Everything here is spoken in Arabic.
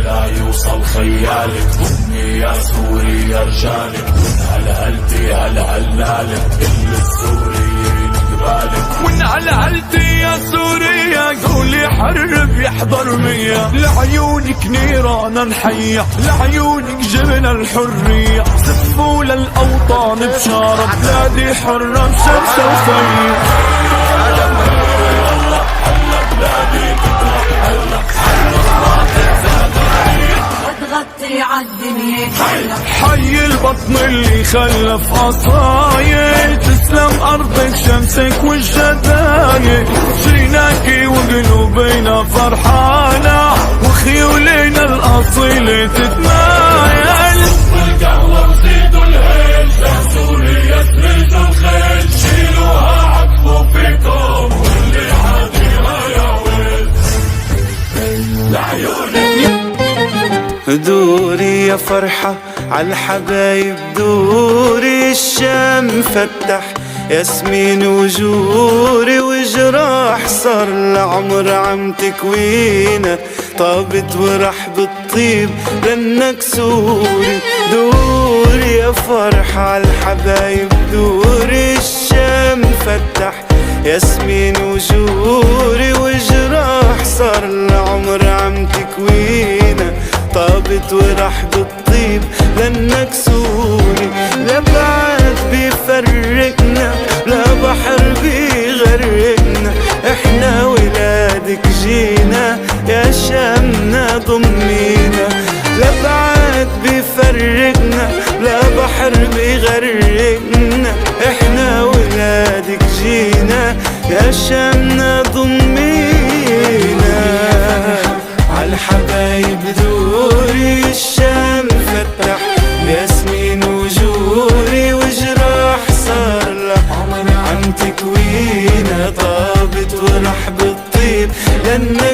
لا يوصل خيالك. ضمي يا سوري يا رجالك، وانهلهلتي هلهلالك، كل السوريين قبالك. وانهلهلتي يا سوريا، قولي حرب يحضر مية. لعيونك نيران نحية، لعيونك جبنا الحرية. زفوا للأوطان بشارة، بلادي حرة بشمسة وفية. تغطي عالدنيا حي البطن اللي خلف قصايد، تسلم أرضك شمسك والجدايد. جيناكي وقلوبينا فرحانة، وخيولنا الأصيلة تتمايل. والقهوة وزيدوا الهيل، يا سوريا تريدوا الخيل. شيلوها عقبوا فيكم، واللي عاديها يا ويل. لعيونك دوري يا فرحة عالحبايب، دوري الشام فتح ياسمين وجوري وجراح. صار العمر عم تكوينا، طابت وراح بالطيب لأنك سوري. دوري يا فرحة عالحبايب، دوري الشام فتح ياسمين وجوري وجراح. صار العمر عم تكوينا، طابت وراح بالطيب لأنك سوري. لا بعد بيفرقنا، لا بحر بيغرقنا، احنا ولادك جينا يا شامنا ضمينا. لا بعد بيفرقنا، لا بحر بيغرقنا، احنا ولادك جينا يا شامنا ضمينا. عالحبايب دوري الشام فتح ياسمين وجوري وجراح. صار العمر عم تكوينا، طابت وراح بالطيب لأنك